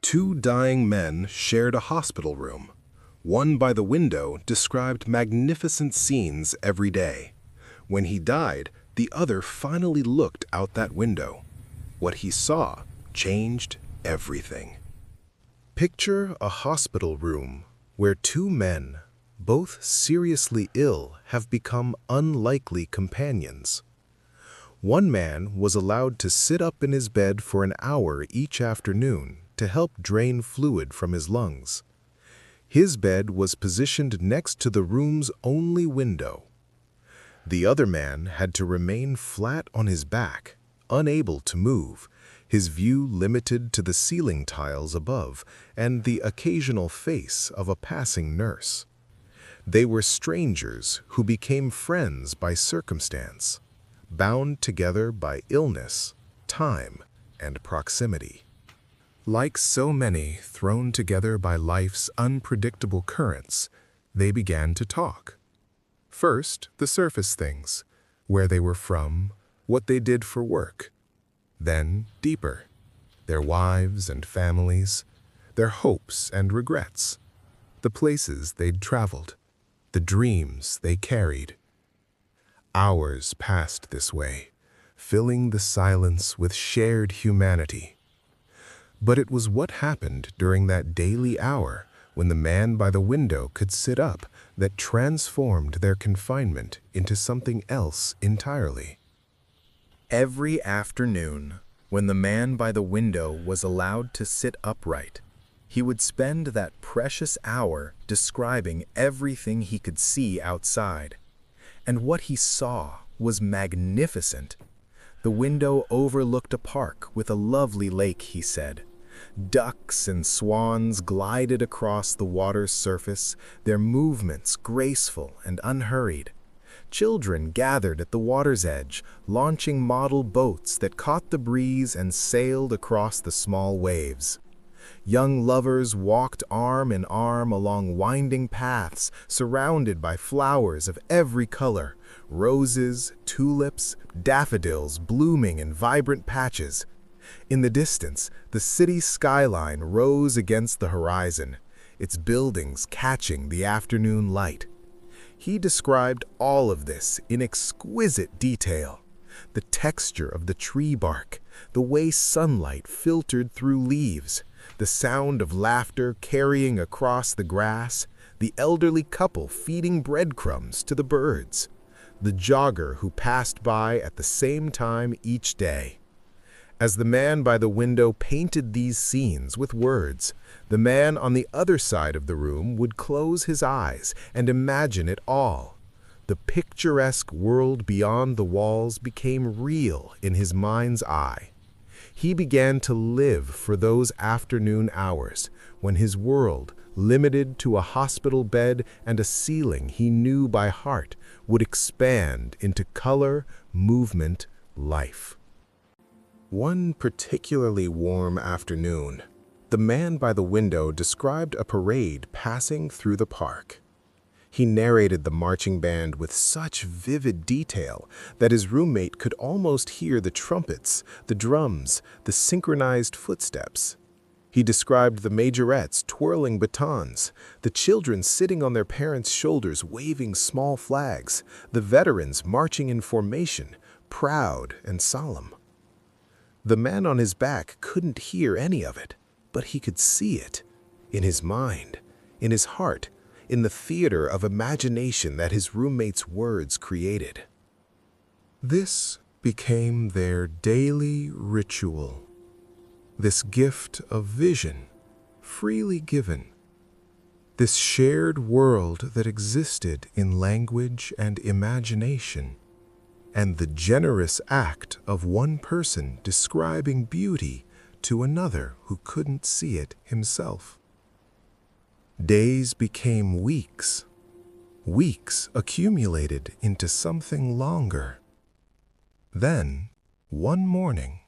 Two dying men shared a hospital room. One by the window described magnificent scenes every day. When he died, the other finally looked out that window. What he saw changed everything. Picture a hospital room where two men, both seriously ill, have become unlikely companions. One man was allowed to sit up in his bed for an hour each afternoon to help drain fluid from his lungs. His bed was positioned next to the room's only window. The other man had to remain flat on his back, unable to move, his view limited to the ceiling tiles above and the occasional face of a passing nurse. They were strangers who became friends by circumstance, bound together by illness, time, and proximity. Like so many thrown together by life's unpredictable currents, they began to talk. First, the surface things, where they were from, what they did for work. Then, deeper, their wives and families, their hopes and regrets, the places they'd traveled, the dreams they carried. Hours passed this way, filling the silence with shared humanity. But it was what happened during that daily hour when the man by the window could sit up that transformed their confinement into something else entirely. Every afternoon, when the man by the window was allowed to sit upright, he would spend that precious hour describing everything he could see outside. And what he saw was magnificent. The window overlooked a park with a lovely lake, he said. Ducks and swans glided across the water's surface, their movements graceful and unhurried. Children gathered at the water's edge, launching model boats that caught the breeze and sailed across the small waves. Young lovers walked arm in arm along winding paths surrounded by flowers of every color, roses, tulips, daffodils blooming in vibrant patches. In the distance, the city skyline rose against the horizon, its buildings catching the afternoon light. He described all of this in exquisite detail. The texture of the tree bark, the way sunlight filtered through leaves, the sound of laughter carrying across the grass, the elderly couple feeding breadcrumbs to the birds, the jogger who passed by at the same time each day. As the man by the window painted these scenes with words, the man on the other side of the room would close his eyes and imagine it all. The picturesque world beyond the walls became real in his mind's eye. He began to live for those afternoon hours when his world, limited to a hospital bed and a ceiling he knew by heart, would expand into color, movement, life. One particularly warm afternoon, the man by the window described a parade passing through the park. He narrated the marching band with such vivid detail that his roommate could almost hear the trumpets, the drums, the synchronized footsteps. He described the majorettes twirling batons, the children sitting on their parents' shoulders waving small flags, the veterans marching in formation, proud and solemn. The man on his back couldn't hear any of it, but he could see it, in his mind, in his heart, in the theater of imagination that his roommate's words created. This became their daily ritual, this gift of vision, freely given, this shared world that existed in language and imagination, and the generous act of one person describing beauty to another who couldn't see it himself. Days became weeks. Weeks accumulated into something longer. Then, one morning,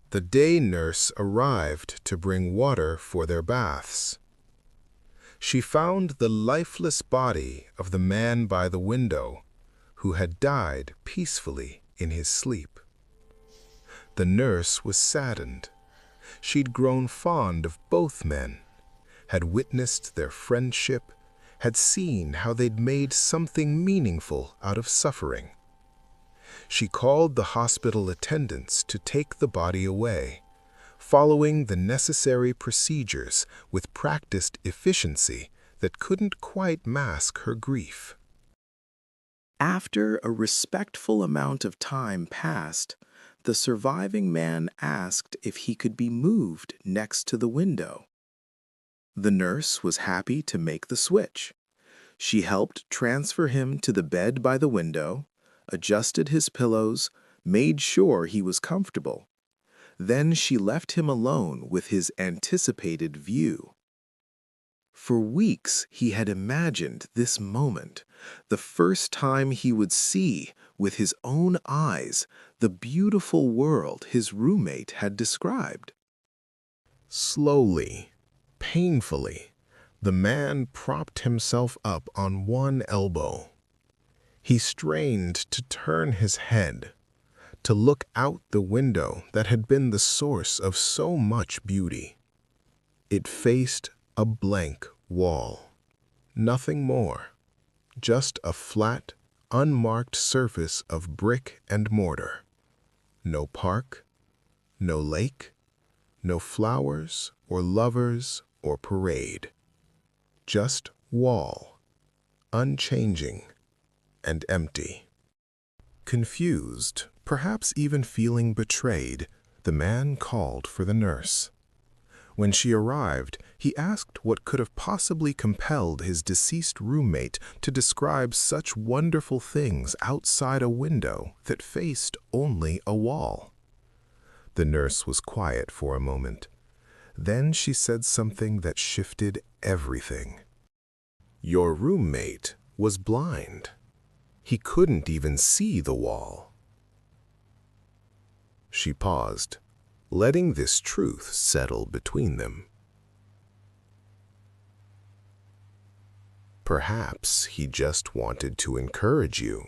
the day nurse arrived to bring water for their baths. She found the lifeless body of the man by the window, who had died peacefully in his sleep. The nurse was saddened. She'd grown fond of both men, had witnessed their friendship, had seen how they'd made something meaningful out of suffering. She called the hospital attendants to take the body away, following the necessary procedures with practiced efficiency that couldn't quite mask her grief. After a respectful amount of time passed, the surviving man asked if he could be moved next to the window. The nurse was happy to make the switch. She helped transfer him to the bed by the window, adjusted his pillows, made sure he was comfortable. Then she left him alone with his anticipated view. For weeks he had imagined this moment, the first time he would see with his own eyes the beautiful world his roommate had described. Slowly, painfully, the man propped himself up on one elbow. He strained to turn his head, to look out the window that had been the source of so much beauty. It faced a blank wall. Nothing more, just a flat, unmarked surface of brick and mortar. No park, no lake, no flowers or lovers or parade. Just wall, unchanging and empty. Confused, perhaps even feeling betrayed, the man called for the nurse. When she arrived, he asked what could have possibly compelled his deceased roommate to describe such wonderful things outside a window that faced only a wall. The nurse was quiet for a moment. Then she said something that shifted everything. "Your roommate was blind. He couldn't even see the wall." She paused, letting this truth settle between them. Perhaps he just wanted to encourage you.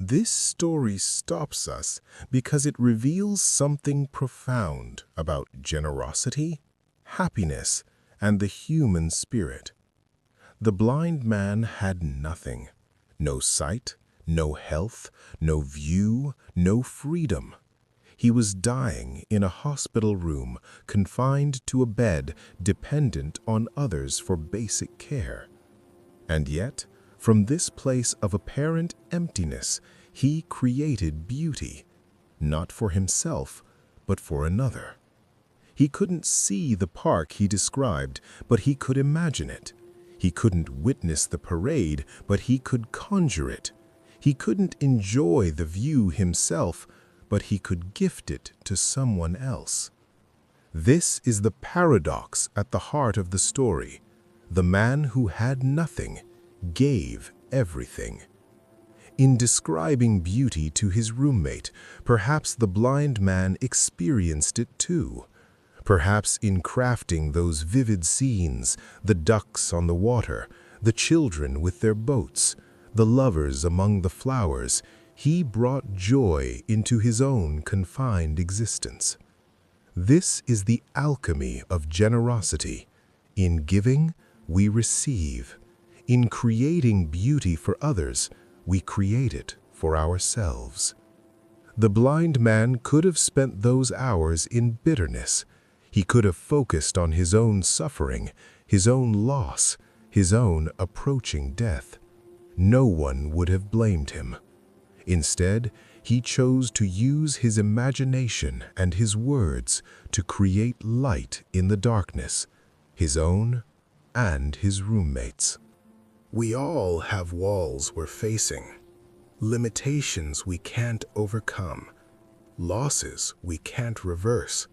This story stops us because it reveals something profound about generosity, happiness, and the human spirit. The blind man had nothing. No sight, no health, no view, no freedom. He was dying in a hospital room, confined to a bed, dependent on others for basic care. And yet, from this place of apparent emptiness, he created beauty, not for himself, but for another. He couldn't see the park he described, but he could imagine it. He couldn't witness the parade, but he could conjure it. He couldn't enjoy the view himself, but he could gift it to someone else. This is the paradox at the heart of the story. The man who had nothing gave everything. In describing beauty to his roommate, perhaps the blind man experienced it too. Perhaps in crafting those vivid scenes, the ducks on the water, the children with their boats, the lovers among the flowers, he brought joy into his own confined existence. This is the alchemy of generosity. In giving, we receive. In creating beauty for others, we create it for ourselves. The blind man could have spent those hours in bitterness. He could have focused on his own suffering, his own loss, his own approaching death. No one would have blamed him. Instead, he chose to use his imagination and his words to create light in the darkness, his own and his roommates'. We all have walls we're facing, limitations we can't overcome, losses we can't reverse,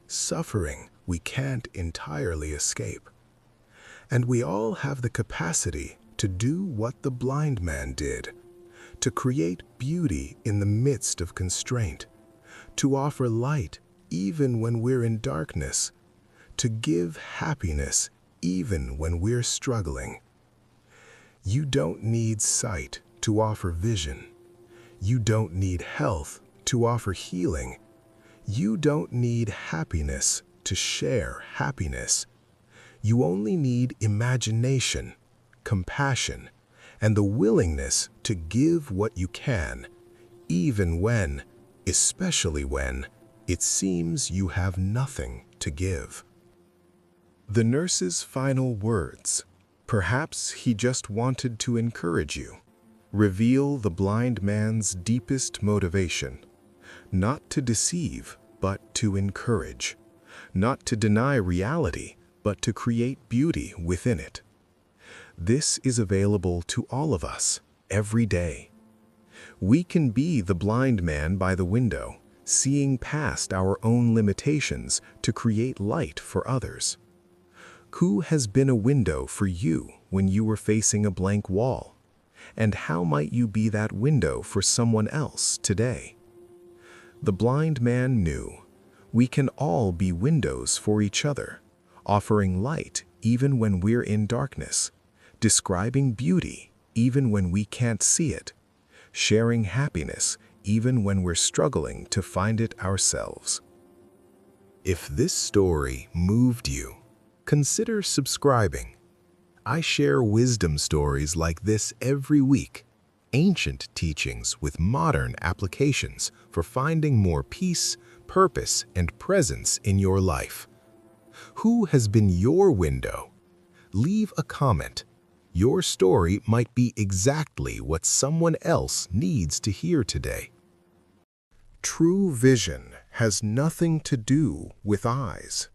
suffering we can't entirely escape. And we all have the capacity to do what the blind man did, to create beauty in the midst of constraint, to offer light even when we're in darkness, to give happiness even when we're struggling. You don't need sight to offer vision. You don't need health to offer healing. You don't need happiness to share happiness. You only need imagination, compassion, and the willingness to give what you can, even when, especially when, it seems you have nothing to give. The nurse's final words. Perhaps he just wanted to encourage you, reveal the blind man's deepest motivation, not to deceive, but to encourage, not to deny reality, but to create beauty within it. This is available to all of us every day. We can be the blind man by the window, seeing past our own limitations to create light for others. Who has been a window for you when you were facing a blank wall? And how might you be that window for someone else today? The blind man knew we can all be windows for each other, offering light even when we're in darkness, describing beauty even when we can't see it, sharing happiness even when we're struggling to find it ourselves. If this story moved you, consider subscribing. I share wisdom stories like this every week, ancient teachings with modern applications for finding more peace, purpose, and presence in your life. Who has been your window? Leave a comment. Your story might be exactly what someone else needs to hear today. True vision has nothing to do with eyes.